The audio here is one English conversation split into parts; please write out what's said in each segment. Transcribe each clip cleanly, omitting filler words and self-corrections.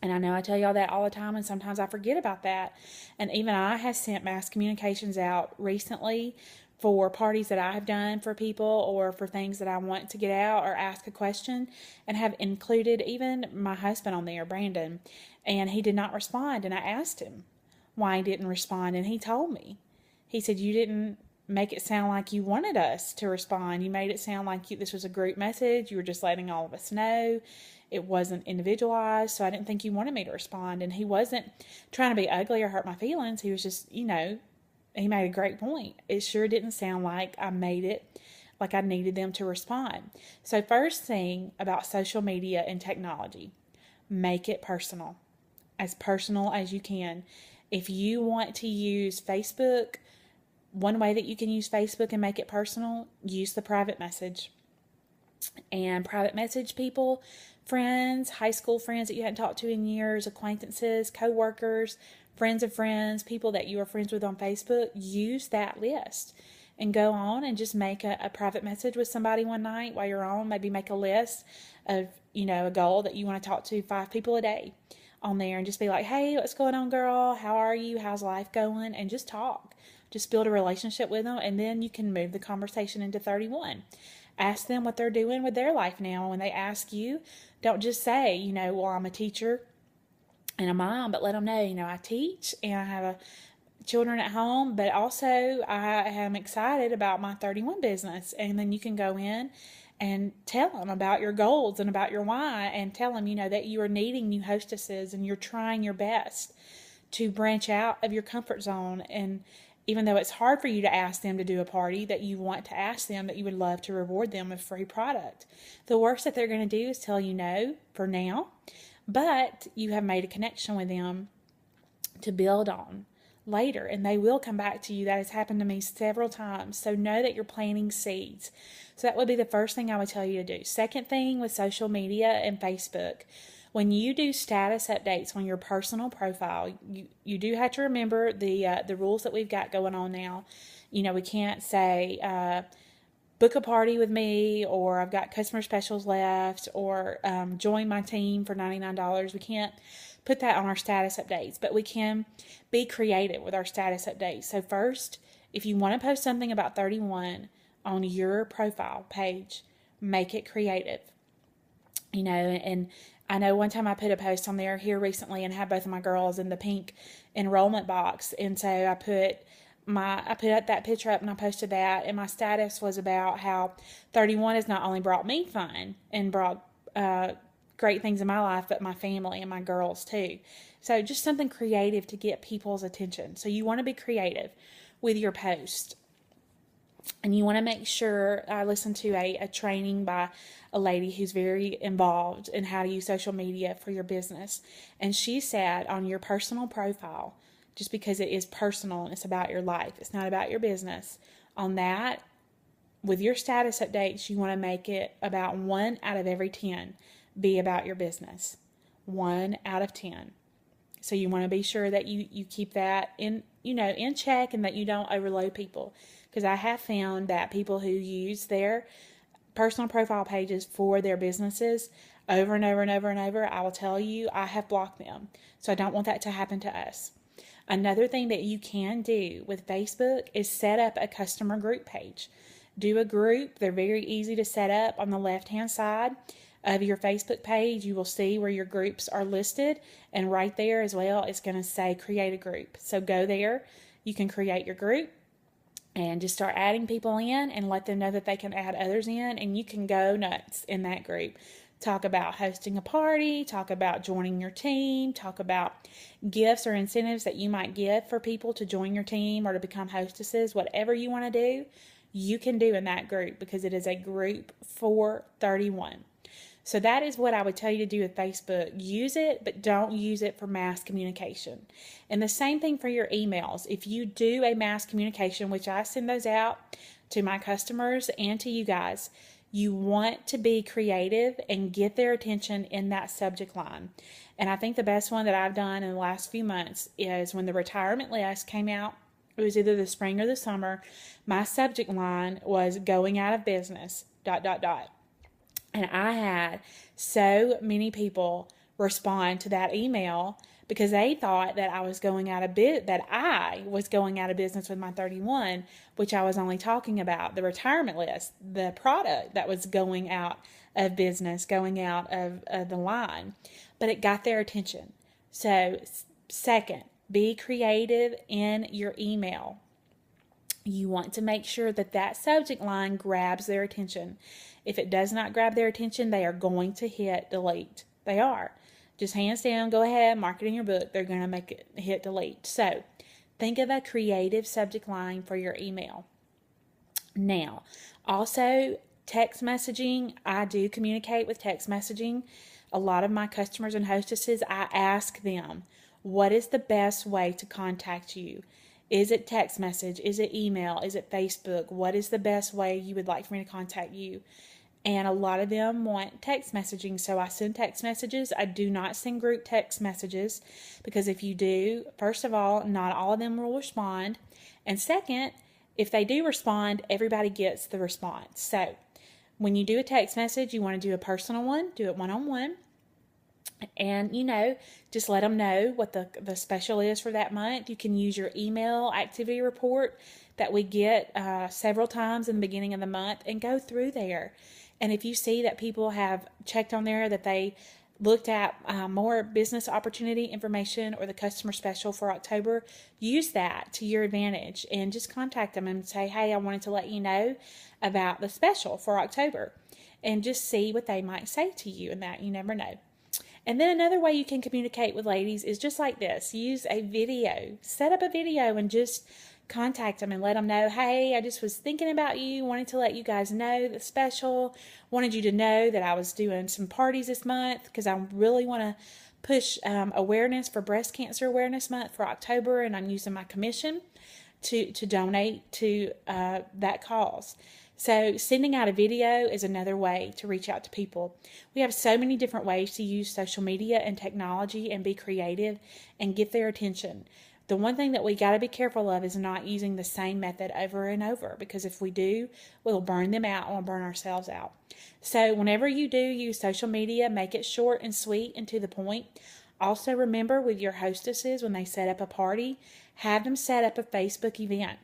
And I know I tell y'all that all the time, and sometimes I forget about that. And even I have sent mass communications out recently for parties that I have done for people or for things that I want to get out or ask a question, and have included even my husband on there, Brandon. And he did not respond. And I asked him why he didn't respond, and he told me. He said, "You didn't make it sound like you wanted us to respond. You made it sound like this was a group message. You were just letting all of us know. It wasn't individualized, so I didn't think you wanted me to respond." And he wasn't trying to be ugly or hurt my feelings. He was just, he made a great point. It sure didn't sound like I made it like I needed them to respond. So, first thing about social media and technology, make it personal as you can. If you want to use Facebook, one way that you can use Facebook and make it personal, use the private message. And private message people, friends, high school friends that you hadn't talked to in years, acquaintances, co-workers, friends of friends, people that you are friends with on Facebook. Use that list and go on and just make a private message with somebody one night while you're on. Maybe make a list of, a goal that you want to talk to 5 people a day on there, and just be like, "Hey, what's going on, girl? How are you? How's life going?" And just talk. Just build a relationship with them, and then you can move the conversation into 31. Ask them what they're doing with their life now. When they ask you, don't just say, "Well, I'm a teacher and a mom," but let them know, "I teach and I have children at home, but also I am excited about my 31 business." And then you can go in and tell them about your goals and about your why, and tell them, that you are needing new hostesses and you're trying your best to branch out of your comfort zone. And even though it's hard for you to ask them to do a party, that you want to ask them, that you would love to reward them with free product. The worst that they're going to do is tell you no for now, but you have made a connection with them to build on later, and they will come back to you. That has happened to me several times. So know that you're planting seeds. So that would be the first thing I would tell you to do. Second thing with social media and Facebook, when you do status updates on your personal profile, you do have to remember the rules that we've got going on now. We can't say book a party with me, or I've got customer specials left, or join my team for $99. We can't put that on our status updates, but we can be creative with our status updates. So first, if you want to post something about 31 on your profile page, make it creative. And I know one time I put a post on there here recently and had both of my girls in the pink enrollment box, and so I put that picture up and I posted that, and my status was about how 31 has not only brought me fun and brought great things in my life, but my family and my girls too. So just something creative to get people's attention. So you want to be creative with your post. And you want to make sure, I listened to a training by a lady who's very involved in how to use social media for your business. And she said on your personal profile, just because it is personal and it's about your life, it's not about your business, on that, with your status updates, you want to make it about 1 out of every 10 be about your business. 1 out of 10. So you want to be sure that you keep that in check, and that you don't overload people. Because I have found that people who use their personal profile pages for their businesses over and over and over and over, I will tell you, I have blocked them. So I don't want that to happen to us. Another thing that you can do with Facebook is set up a customer group page. Do a group. They're very easy to set up. On the left-hand side of your Facebook page, you will see where your groups are listed, and right there as well, it's going to say create a group. So go there. You can create your group and just start adding people in and let them know that they can add others in, and you can go nuts in that group. Talk about hosting a party, talk about joining your team, talk about gifts or incentives that you might give for people to join your team or to become hostesses. Whatever you want to do, you can do in that group, because it is a group for 31. So that is what I would tell you to do with Facebook. Use it, but don't use it for mass communication. And the same thing for your emails. If you do a mass communication, which I send those out to my customers and to you guys, you want to be creative and get their attention in that subject line. And I think the best one that I've done in the last few months is when the retirement list came out. It was either the spring or the summer. My subject line was going out of business, ... And I had so many people respond to that email because they thought that I was going out of business with my 31, which I was only talking about the retirement list, the product that was going out of business, going out of the line. But it got their attention. So, second, be creative in your email. You want to make sure that that subject line grabs their attention. If it does not grab their attention, they are going to hit delete. They are. Just hands down, go ahead, mark it in your book. They're going to make it hit delete. So, think of a creative subject line for your email. Now, also text messaging. I do communicate with text messaging. A lot of my customers and hostesses, I ask them, what is the best way to contact you? Is it text message? Is it email? Is it Facebook? What is the best way you would like for me to contact you? And a lot of them want text messaging, so I send text messages. I do not send group text messages because if you do, first of all, not all of them will respond. And second, if they do respond, everybody gets the response. So when you do a text message, you want to do a personal one, do it one-on-one. And, just let them know what the special is for that month. You can use your email activity report that we get several times in the beginning of the month and go through there. And if you see that people have checked on there that they looked at more business opportunity information or the customer special for October, use that to your advantage and just contact them and say, hey, I wanted to let you know about the special for October, and just see what they might say to you, and that you never know. And then another way you can communicate with ladies is just like this. Use a video. Set up a video and just contact them and let them know, hey, I just was thinking about you, wanted to let you guys know the special, wanted you to know that I was doing some parties this month because I really want to push awareness for Breast Cancer Awareness Month for October, and I'm using my commission to donate to that cause. So sending out a video is another way to reach out to people. We have so many different ways to use social media and technology and be creative and get their attention. The one thing that we got to be careful of is not using the same method over and over, because if we do, we'll burn them out and we'll burn ourselves out. So whenever you do use social media, make it short and sweet and to the point. Also remember with your hostesses, when they set up a party, have them set up a Facebook event.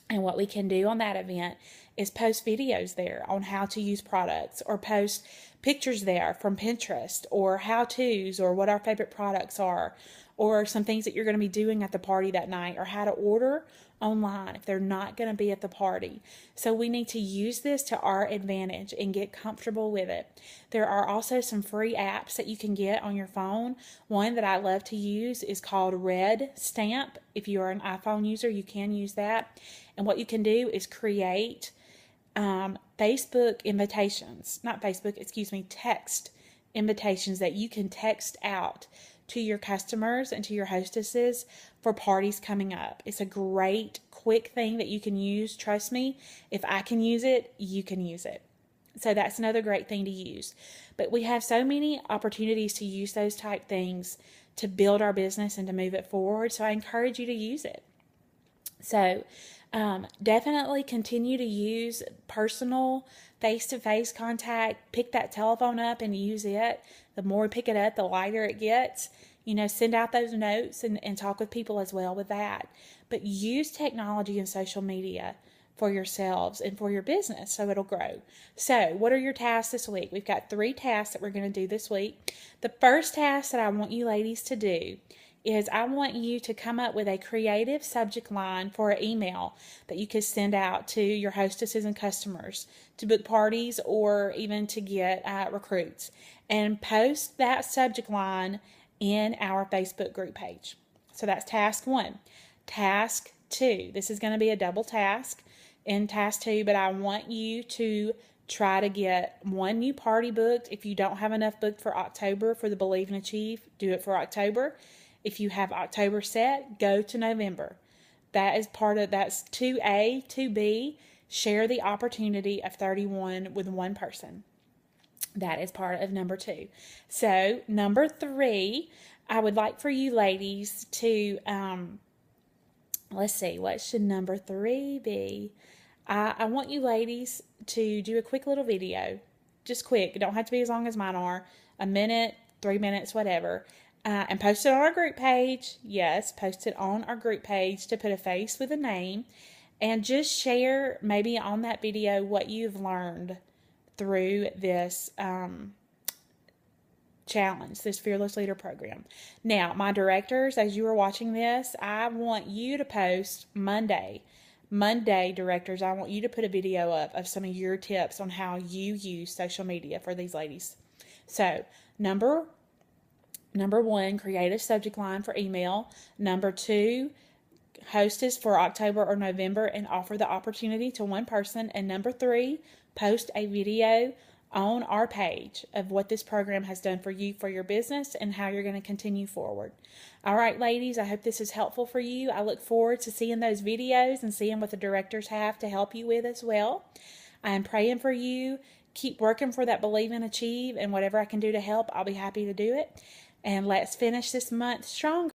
And what we can do on that event is post videos there on how to use products, or post pictures there from Pinterest, or how-tos, or what our favorite products are, or some things that you're going to be doing at the party that night, or how to order online if they're not going to be at the party. So we need to use this to our advantage and get comfortable with it. There are also some free apps that you can get on your phone. One that I love to use is called Red Stamp. If you are an iPhone user, you can use that. And what you can do is create text invitations that you can text out to your customers and to your hostesses for parties coming up. It's a great, quick thing that you can use. Trust me, if I can use it, you can use it. So that's another great thing to use. But we have so many opportunities to use those type things to build our business and to move it forward. So I encourage you to use it. So definitely continue to use personal face-to-face contact. Pick that telephone up and use it. The more we pick it up, the lighter it gets. Send out those notes and talk with people as well with that. But use technology and social media for yourselves and for your business so it'll grow. So what are your tasks this week? We've got 3 tasks that we're going to do this week. The first task that I want you ladies to do is I want you to come up with a creative subject line for an email that you could send out to your hostesses and customers to book parties or even to get recruits, and post that subject line in our Facebook group page. So that's task 1. Task 2, this is going to be a double task in task 2, but I want you to try to get 1 new party booked. If you don't have enough booked for October for the Believe and Achieve, do it for October. If you have October set, go to November. That's 2A. 2B, share the opportunity of 31 with 1 person. That is part of number 2. So number 3, I would like for you ladies to, let's see, what should number 3 be? I want you ladies to do a quick little video. Just quick. It don't have to be as long as mine are. 1 minute, 3 minutes, whatever. And post it on our group page. Yes, post it on our group page to put a face with a name. And just share maybe on that video what you've learned through this challenge, this Fearless Leader program. Now, my directors, as you are watching this, I want you to post Monday, directors, I want you to put a video up of some of your tips on how you use social media for these ladies. So, number one, create a subject line for email. Number two, hostess for October or November and offer the opportunity to one person. And number three, post a video on our page of what this program has done for you, for your business, and how you're going to continue forward. All right, ladies, I hope this is helpful for you. I look forward to seeing those videos and seeing what the directors have to help you with as well. I am praying for you. Keep working for that Believe and Achieve, and whatever I can do to help, I'll be happy to do it. And let's finish this month strong.